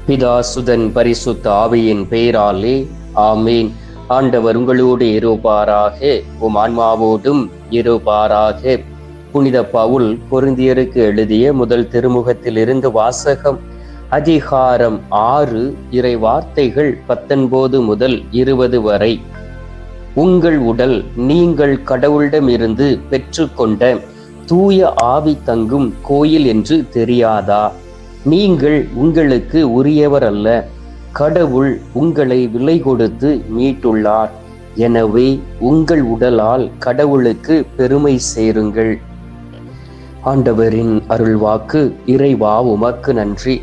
பிதா சுதன் பரிசுத்த ஆவியின் பெயராலே ஆமீன். ஆண்டவர் உங்களோடு இருப்பாராக, உம் ஆன்மாவோடும் இருப்பாராக. புனித பவுல் கொரிந்தியருக்கு எழுதிய முதல் திருமுகத்தில் இருந்து வாசகம். அதிகாரம் 6, இறை வார்த்தைகள் 19 முதல் 20 வரை. உங்கள் உடல் நீங்கள் கடவுளிடமிருந்து பெற்றுக்கொண்ட தூய ஆவி தங்கும் கோயில் என்று தெரியாதா? நீங்கள் உங்களுக்கு உரியவர் அல்ல, கடவுள் உங்களை விலை கொடுத்து மீட்டுள்ளார். எனவே உங்கள் உடலால் கடவுளுக்கு பெருமை சேருங்கள். ஆண்டவரின் அருள்வாக்கு. இறைவா உமக்கு நன்றி.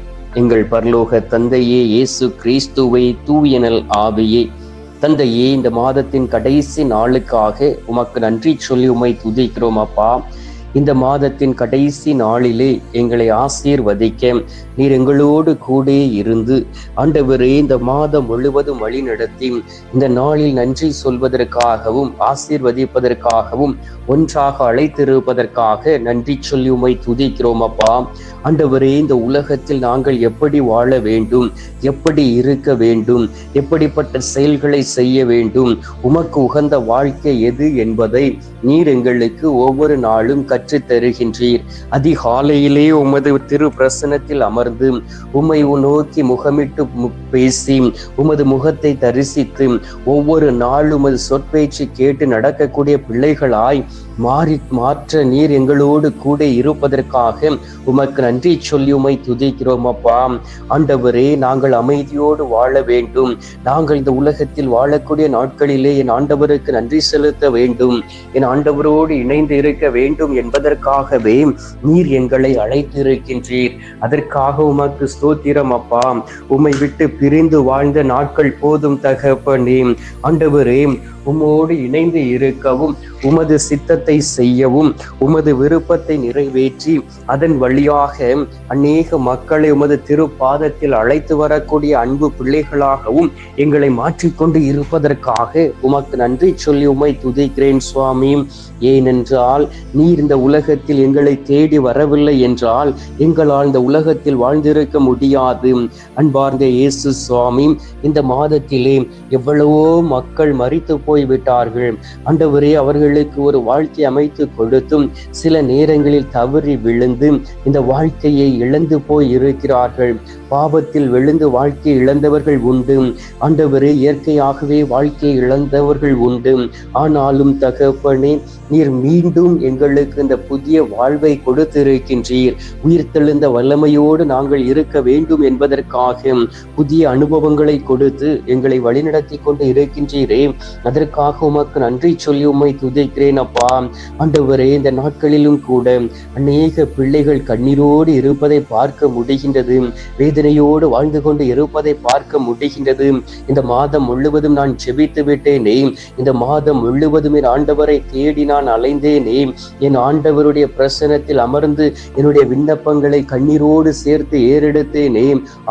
எங்கள் பரலோக தந்தையே, இயேசு கிறிஸ்துவை, தூயனல் ஆவியே, தந்தையே, இந்த மாதத்தின் கடைசி நாளுக்காக உமக்கு நன்றி சொல்லி உம்மை துதிக்கிறோம் அப்பா. இந்த மாதத்தின் கடைசி நாளிலே எங்களை ஆசீர்வதிக்க நீர் எங்களோடு கூட இருந்து ஆண்டவரே இந்த மாதம் முழுவதும் வழி நடத்தி இந்த நாளில் நன்றி சொல்வதற்காகவும் ஆசீர்வதிப்பதற்காகவும் ஒன்றாக அழைத்திருப்பதற்காக நன்றி சொல்லி உம்மை துதிக்கிறோம் அப்பா. ஆண்டவரே, இந்த உலகத்தில் நாங்கள் எப்படி வாழ வேண்டும், எப்படி இருக்க வேண்டும், எப்படிப்பட்ட செயல்களை செய்ய வேண்டும், உமக்கு உகந்த வாழ்க்கை எது என்பதை நீர் எங்களுக்கு ஒவ்வொரு நாளும் கற்றுத் தருகின்றீர். அதிகாலையிலே உமது திரு பிரசனத்தில் அமர்ந்து உம்மை நோக்கி முகமிட்டு பேசி உமது முகத்தை தரிசித்து ஒவ்வொரு நாளும் உமது சொற்பேச்சு கேட்டு நடக்கக்கூடிய பிள்ளைகளாய் மாற்ற நீர் எங்களோடு கூட இருப்பதற்காக உமக்கு நன்றி சொல்லி உம்மை துதிக்கிறோம் அப்பா. ஆண்டவரே, நாங்கள் அமைதியோடு வாழ வேண்டும். நாங்கள் இந்த உலகத்தில் வாழக்கூடிய நாட்களிலே என் ஆண்டவருக்கு நன்றி செலுத்த வேண்டும், என் ஆண்டவரோடு இணைந்து இருக்க வேண்டும் என்பதற்காகவே நீர் எங்களை அழைத்திருக்கின்றீர். அதற்காக உமக்கு ஸ்தோத்திரம் அப்பா. உம்மை விட்டு பிரிந்து வாழ்ந்த நாட்கள் போதும் தகப்பனே. ஆண்டவரே, உம்மோடு இணைந்து இருக்கவும், உமது சித்தத்தை செய்யவும், உமது விருப்பத்தை நிறைவேற்றி அதன் வழியாக அநேக மக்களை உமது திருப்பாதத்தில் அழைத்து வரக்கூடிய அன்பு பிள்ளைகளாகவும் எங்களை மாற்றிக்கொண்டு இருப்பதற்காக உமக்கு நன்றி சொல்லி உம்மை துதிக்கிறேன் சுவாமி. ஏனென்றால் நீர் இந்த உலகத்தில் எங்களை தேடி வரவில்லை என்றால் எங்களால் இந்த உலகத்தில் வாழ்ந்திருக்க முடியாது. அன்பார்ந்த இயேசு சுவாமி, இந்த மாதத்திலே எவ்வளவோ மக்கள் மரித்து போய்விட்டார்கள். ஆண்டவரே, அவர்களுக்கு ஒரு வாழ்க்கை அமைத்து கொடுத்தும் சில நேரங்களில் தவறி விழுந்து இந்த வாழ்க்கையை இழந்து போய் இருக்கிறார்கள். பாவத்தில் விழுந்து வாழ்க்கை இழந்தவர்கள் உண்டு. ஆண்டவரே, இயற்கையாகவே வாழ்க்கை இழந்தவர்கள் உண்டு. ஆனாலும் தகப்பனே, நீர் மீண்டும் எங்களுக்கு இந்த புதிய வாழ்வை கொடுத்திருக்கின்றீர். உயிர்த்தெழுந்த வல்லமையோடு நாங்கள் இருக்க வேண்டும் என்பதற்காக புதிய அனுபவங்களை கொடுத்து எங்களை வழிநடத்தி கொண்டு இருக்கின்றீரே. அதற்காக உமக்கு நன்றி சொல்லி உம்மை துதிக்கிறேன் அப்பா. ஆண்டவரே, இந்த நாட்களிலும் கூட அநேக பிள்ளைகள் கண்ணீரோடு இருப்பதை பார்க்க முடிகின்றது, வேதனையோடு வாழ்ந்து கொண்டு இருப்பதை பார்க்க முடிகின்றது. இந்த மாதம் முழுவதும் நான் ஜெபித்து விட்டேனே, இந்த மாதம் முழுவதும் என் ஆண்டவரை தேடி நான் அலைந்தேனே, என் ஆண்டவருடைய பிரசனத்தில் அமர்ந்து என்னுடைய விண்ணப்பங்களை கண்ணீரோடு சேர்த்து ஏறெடுத்தேனே.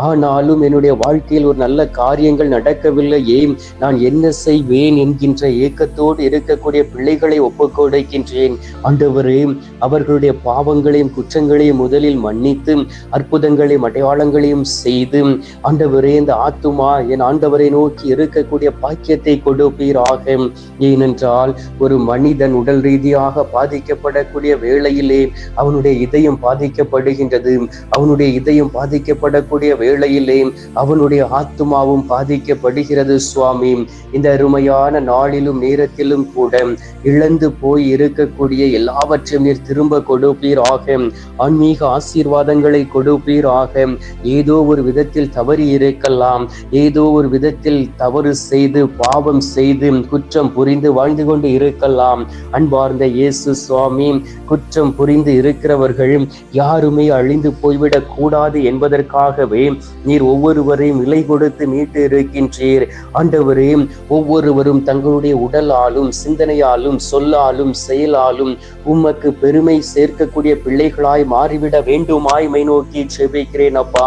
ஆனாலும் என்னுடைய வாழ்க்கையில் ஒரு நல்ல காரியங்கள் நடக்கவில்லையே, நான் என்ன செய்வேன் என்கின்ற ஏக்கத்தோடு இருக்கக்கூடிய பிள்ளைகளை ஒப்புக் கொடுக்கின்றேன். ஆண்டவரே, அவர்களுடைய பாவங்களையும் குற்றங்களையும் முதலில் மன்னித்து அற்புதங்களையும் அடையாளங்களையும் செய்து ஆண்டவரே, இந்த ஆத்துமா என் ஆண்டவரை நோக்கி இருக்கக்கூடிய பாக்கியத்தை கொடுப்பீராக. ஏனென்றால் ஒரு மனிதன் உடல் ரீதியாக பாதிக்கப்படக்கூடிய வேளையிலே அவனுடைய இதயம் பாதிக்கப்படுகின்றது. அவனுடைய இதயம் பாதிக்கப்படக்கூடிய வேளையிலே அவனுடைய ஆத்துமாவும் பாதிக்கப்படுகிறது சுவாமி. இந்த அருமையான நாளிலும் நேரத்திலும் கூட இழந்து போய் இருக்கக்கூடிய எல்லாவற்றையும் நீர் திரும்ப கொடுப்பீராக. ஆன்மீக ஆசீர்வாதங்களை கொடுப்பீராக. ஏதோ ஒரு விதத்தில் தவறி இருக்கலாம், ஏதோ ஒரு விதத்தில் தவறு செய்து பாவம் செய்து குற்றம் புரிந்து வாழ்ந்து கொண்டு இருக்கலாம். அன்பார்ந்த இயேசு சுவாமி, குற்றம் புரிந்து இருக்கிறவர்கள் யாருமே அழிந்து போய்விடக் கூடாது என்பதற்காகவே நீர் ஒவ்வொருவரையும் விலை கொடுத்து மீட்டு இருக்கின்றீர். ஆண்டவரே, ஒவ்வொருவரும் தங்கள் தங்களுடைய உடலாலும் சிந்தனையாலும் சொல்லாலும் செயலாலும் உமக்கு பெருமை சேர்க்கக்கூடிய பிள்ளைகளாய் மாறிவிட வேண்டுமாய் மை நோக்கி செபிக்கிறேன் அப்பா.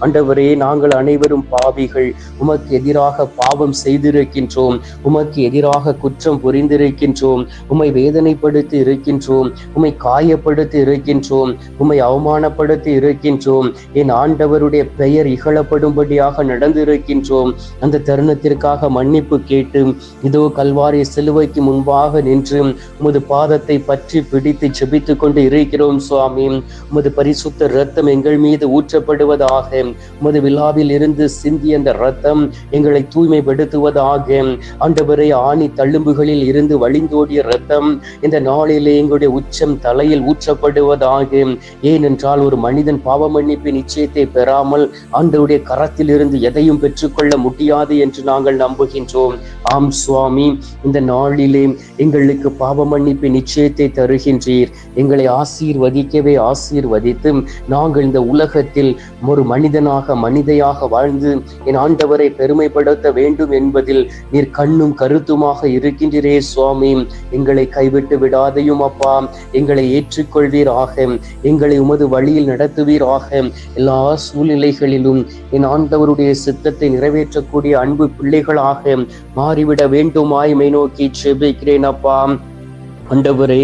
ஆண்டவரே, நாங்கள் அனைவரும் பாவிகள், உமக்கு எதிராக பாவம் செய்திருக்கின்றோம், உமக்கு எதிராக குற்றம் புரிந்திருக்கின்றோம், உம்மை வேதனைப்படுத்தி இருக்கின்றோம், உம்மை காயப்படுத்தி இருக்கின்றோம், உம்மை அவமானப்படுத்தி இருக்கின்றோம், என் ஆண்டவருடைய பெயர் இகழப்படும்படியாக நடந்திருக்கின்றோம். அந்த தருணத்திற்காக மன்னிப்பு கேட்டு இதோ கல்வாரி சிலுவைக்கு முன்பாக நின்று உமது பாதத்தை பற்றி பிடித்து செபித்துக் கொண்டு இருக்கிறோம் சுவாமி. உமது பரிசுத்த இரத்தம் எங்கள் மீது ஊற்றப்படுவதாக, உமது விழாவில் இருந்து சிந்திய அந்த இரத்தம் எங்களை தூய்மைப்படுத்துவதாக. ஆண்டவரே, ஆணி தள்ளும்புகளில் இருந்து வழிந்தோடிய இரத்தம் இந்த நாளிலே எங்களுடைய உச்சம் தலையில் ஊற்றப்படுவதாக. ஏனென்றால் ஒரு மனிதன் பாவ மன்னிப்பின் நிச்சயத்தை பெறாமல் ஆண்டவருடைய கரத்தில் இருந்து எதையும் பெற்றுக்கொள்ள முடியாது என்று நாங்கள் நம்புகின்றோம். ஆம் சுவாமி, இந்த நாளிலே எங்களுக்கு பாவ மன்னிப்பின் நிச்சயத்தை தருகின்றீர். எங்களை ஆசீர்வதிக்கவே ஆசீர்வதித்து நாங்கள் இந்த உலகத்தில் ஒரு மனிதையாக வாழ்ந்து என் ஆண்டவரை பெருமைப்படுத்த வேண்டும் என்பதில் நீர் கண்ணும் கருத்துமாக இருக்கின்றீரே சுவாமி. எங்களை கைவிட்டு விடாதையும் அப்பா, எங்களை ஏற்றுக்கொள்வீராக, எங்களை உமது வழியில் நடத்துவீராக. எல்லா சூழ்நிலைகளிலும் என் ஆண்டவருடைய சித்தத்தை நிறைவேற்றக்கூடிய அன்பு பிள்ளைகளாக மாறிவிட வேண்டுமாய் மை நோக்கி செபிக்கிறேன் அப்பா. ஆண்டவரே,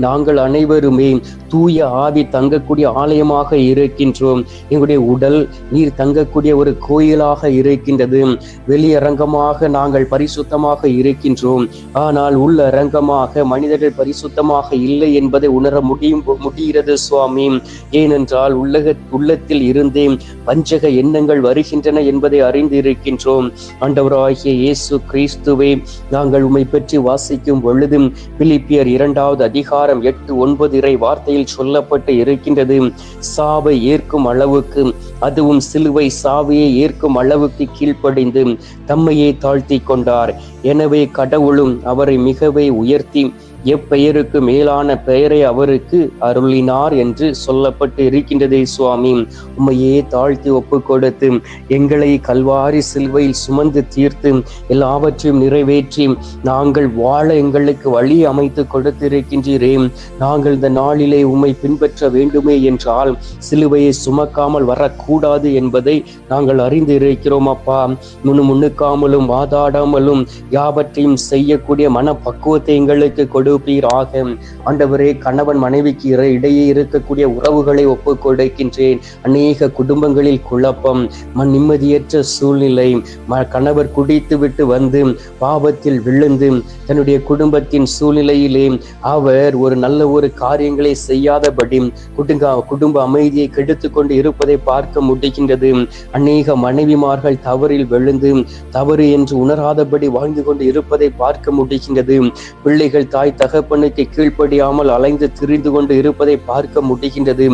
நாங்கள் அனைவருமே தூய ஆவி தங்கக்கூடிய ஆலயமாக இருக்கின்றோம். எங்களுடைய உடல் நீர் தங்கக்கூடிய ஒரு கோயிலாக இருக்கின்றது. வெளியரங்கமாக நாங்கள் பரிசுத்தமாக இருக்கின்றோம், ஆனால் உள்ளரங்கமாக மனிதர்கள் பரிசுத்தமாக இல்லை என்பதை உணர முடிகிறது சுவாமி. ஏனென்றால் உள்ளத்தில் இருந்தே பஞ்சக எண்ணங்கள் வருகின்றன என்பதை அறிந்து இருக்கின்றோம். ஆண்டவராகிய இயேசு கிறிஸ்துவே, நாங்கள் உம்மை பற்றி வாசிக்கும் பொழுது பிலிப்பியர் 2வது அதிகாரம் 8-9 இறை வார்த்தையில் சொல்லப்பட்டு இருக்கின்றது. சாவை ஏற்கும் அளவுக்கு, அதுவும் சிலுவை சாவையை ஏற்கும் அளவுக்கு கீழ்ப்படிந்து தம்மையே தாழ்த்தி கொண்டார். எனவே கடவுளும் அவரை மிகவே உயர்த்தி எப்பெயருக்கு மேலான பெயரை அவருக்கு அருளினார் என்று சொல்லப்பட்டு இருக்கின்றதே சுவாமி. உம்மையே தாழ்த்தி ஒப்பு கொடுத்து எங்களை கல்வாரி சிலுவையில் சுமந்து தீர்த்து எல்லாவற்றையும் நிறைவேற்றி நாங்கள் வாழ எங்களுக்கு வழி அமைத்து கொடுத்திருக்கின்றீரே. நாங்கள் இந்த நாளிலே உம்மை பின்பற்ற வேண்டுமே என்றால் சிலுவையை சுமக்காமல் வரக்கூடாது என்பதை நாங்கள் அறிந்து இருக்கிறோம் அப்பா. முன்னுக்காமலும் வாதாடாமலும் யாவற்றையும் செய்யக்கூடிய மனப்பக்குவத்தை எங்களுக்கு கொடுப்பீராக. ஆண்டவரே, கணவன் மனைவிக்கு இடையே இருக்கக்கூடிய உறவுகளை ஒப்புக் கொடுக்கின்றேன். அநேக குடும்பங்களில் குழப்பம், நிம்மதியற்ற சூழ்நிலை, கணவர் குடித்து விட்டு வந்து பாவத்தில் விழுந்து தன்னுடைய குடும்பத்தின் சூழ்நிலையிலே அவர் ஒரு நல்ல ஒரு காரியங்களை செய்யாதபடி குடும்ப அமைதியை கெடுத்து கொண்டு இருப்பதை பார்க்க முடிகின்றது. அநேக மனைவிமார்கள் தவறில் விழுந்து தவறு என்று உணராதபடி வாழ்ந்து கொண்டு இருப்பதை பார்க்க முடிகின்றது. பிள்ளைகள் தாய் தகப்பனுக்கு கீழ்ப்படியாமல் அலைந்து திரிந்து கொண்டு இருப்பதை பார்க்க முடிகின்றது.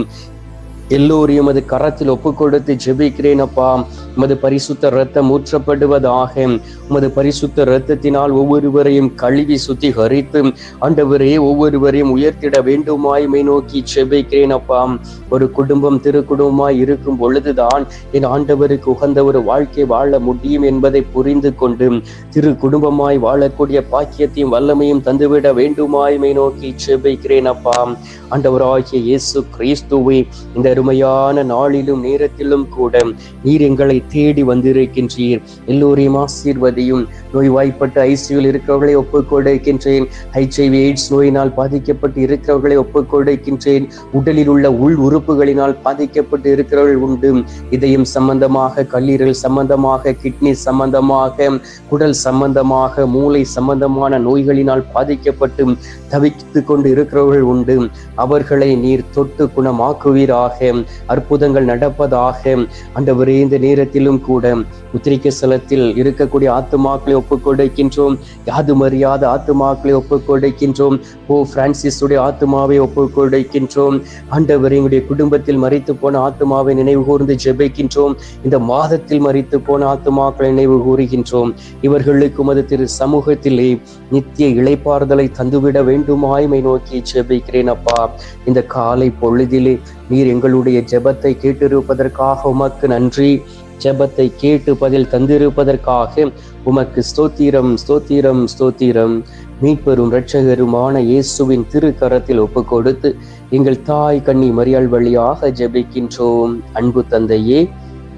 எல்லோரையும் அது கரத்தில் ஒப்பு கொடுத்து ஜெபிக்கிறேன் அப்பா. உமது பரிசுத்த இரத்தம் ஊற்றப்படுவதாக. உமது பரிசுத்த இரத்தத்தினால் ஒவ்வொருவரையும் கழுவி சுத்திகரித்து ஆண்டவரே ஒவ்வொருவரையும் உயர்த்திட வேண்டுமாய் மை நோக்கி ஜெபிக்கிறேன் அப்பா. ஒரு குடும்பம் திருக்குடும்பமாய் இருக்கும் பொழுதுதான் என் ஆண்டவருக்கு உகந்த ஒரு வாழ்க்கை வாழ முடியும் என்பதை புரிந்து கொண்டு திரு குடும்பமாய் வாழக்கூடிய பாக்கியத்தையும் வல்லமையும் தந்துவிட வேண்டுமாய் மை நோக்கி ஜெபிக்கிறேன் அப்பா. ஆண்டவராகிய இயேசு கிறிஸ்துவே, இந்த அருமையான நாளிலும் நேரத்திலும் கூட நீர் எங்களை தேடி வந்திருக்கின்றீர். எல்லோரையும் ஆசீர்வதியும். நோய்வாய்ப்பட்டு ஐசியூவில் இருக்கிறவர்களை ஒப்புக் கொடுக்கின்றேன். HIV எய்ட்ஸ் நோயினால் பாதிக்கப்பட்டு இருக்கிறவர்களை ஒப்புக் கொடுக்கின்றேன். உடலில் உள்ள உள் உறுப்புகளினால் பாதிக்கப்பட்டு இருக்கிறவர்கள் உண்டு. இதயம் சம்பந்தமாக, கல்லீரல் சம்பந்தமாக, கிட்னி சம்பந்தமாக, குடல் சம்பந்தமாக, மூளை சம்பந்தமான நோய்களினால் பாதிக்கப்பட்டு தவித்து கொண்டு இருக்கிறவர்கள் உண்டு. அவர்களை நீர் தொட்டு குணமாக்குவீராக. அற்புதங்கள் நடப்பதாக. ஆண்டவரே, இந்த நேரத்திலும் கூட உத்திரிக்க ஸ்தலத்தில் இருக்கக்கூடிய ஆத்துமாக்களை ஒப்புக் கொடுக்கின்றோம். யாதும் அறியாத ஆத்துமாக்களை ஒப்புக் கொடுக்கின்றோம். பிரான்சிஸ் உடைய ஆத்துமாவை ஒப்புக் கொடுக்கின்றோம். ஆண்டவரே, எங்களுடைய குடும்பத்தில் மரித்து போன ஆத்துமாவை நினைவு கூர்ந்து ஜெபிக்கின்றோம். இந்த மாதத்தில் மரித்து போன ஆத்துமாக்களை நினைவு கூறுகின்றோம். இவர்களுக்கு உமது திரு சமூகத்திலே நித்திய இளைப்பாறுதலை தந்துவிட வேண்டுமாய் மை நோக்கி ஜெபிக்கிறேன் அப்பா. இந்த காலை பொழுதிலே நீர் எங்களுடைய ஜெபத்தை கேட்டிருப்பதற்காக உமக்கு நன்றி. ஜெபத்தை கேட்டு பதில் தந்திருப்பதற்காக உமக்கு ஸ்தோத்திரம், ஸ்தோத்திரம், ஸ்தோத்திரம். மீட்பெரும் இரட்சகருமான இயேசுவின் திருக்கரத்தில் ஒப்பு கொடுத்து எங்கள் தாய் கன்னி மரியாள் வழியாக ஜெபிக்கின்றோம். அன்பு தந்தையே,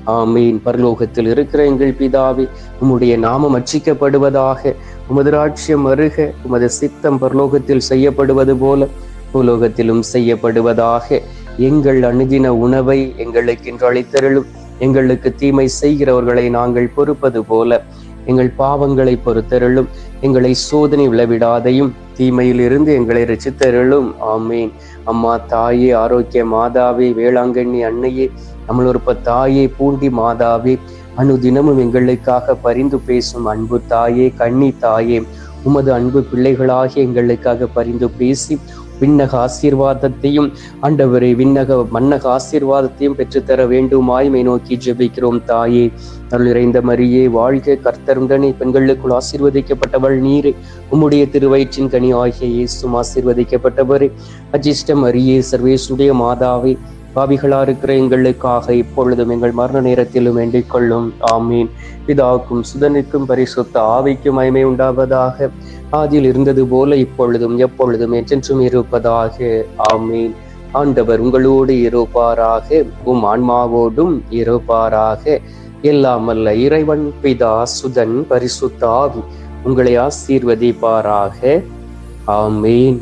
ஆமீன். பரலோகத்தில் இருக்கிற எங்கள் பிதாவே, உம்முடைய நாமம் அர்ச்சிக்கப்படுவதாக, உமது ராஜ்யம் வருக, உமது சித்தம் பரலோகத்தில் செய்யப்படுவது போல பூலோகத்திலும் செய்யப்படுவதாக. எங்கள் அனுதின உணவை எங்களுக்கு இன்று அளித்தருளும். எங்களுக்கு தீமை செய்கிறவர்களை நாங்கள் பொறுப்பது போல எங்கள் பாவங்களை பொறுத்தருளும். எங்களை சோதனை விளைவிடாதையும் தீமையிலிருந்து எங்களை ரட்சித்தருளும். ஆமீன். அம்மா தாயே, ஆரோக்கிய மாதாவே, வேளாங்கண்ணி அன்னையே, நம்மளொருப்ப தாயே, பூண்டி மாதாவே, அனுதினமும் எங்களுக்காக பரிந்து பேசும் அன்பு தாயே, கன்னி தாயே, உமது அன்பு பிள்ளைகளாகி எங்களுக்காக பரிந்து பேசி விண்ணக ஆசீர்வாதத்தையும் ஆண்டவரே மன்னக ஆசீர்வாதத்தையும் பெற்றுத்தர வேண்டுமாய் மை நோக்கி ஜெபிக்கிறோம். தாயே, அருள் நிறைந்த மரியே, வாழ்க, கர்த்தருடனே, பெண்களுக்குள் ஆசீர்வதிக்கப்பட்டவள் நீரே, உம்முடைய திருவயிற்றின் கனி ஆகிய இயேசுவும் ஆசீர்வதிக்கப்பட்டவரே. அஜிஷ்ட மரியே, சர்வேசுடைய மாதாவே, பாவிகளா இருக்கிற எங்களுக்காக இப்பொழுதும் எங்கள் மரண நேரத்திலும் வேண்டிக் கொள்ளும். ஆமீன். பிதாவுக்கும் சுதனுக்கும் பரிசுத்த ஆவிக்கும் மகிமை உண்டாவதாக. ஆதியில் இருந்தது போல இப்பொழுதும் எப்பொழுதும் என்றென்றும் இருப்பதாக. ஆமீன். ஆண்டவர் உங்களோடு இருப்பாராக, உம் ஆன்மாவோடும் இருப்பாராக. எல்லாம் அல்ல இறைவன் பிதா, சுதன், பரிசுத்த ஆவி உங்களை ஆசீர்வதிப்பாராக. ஆமீன்.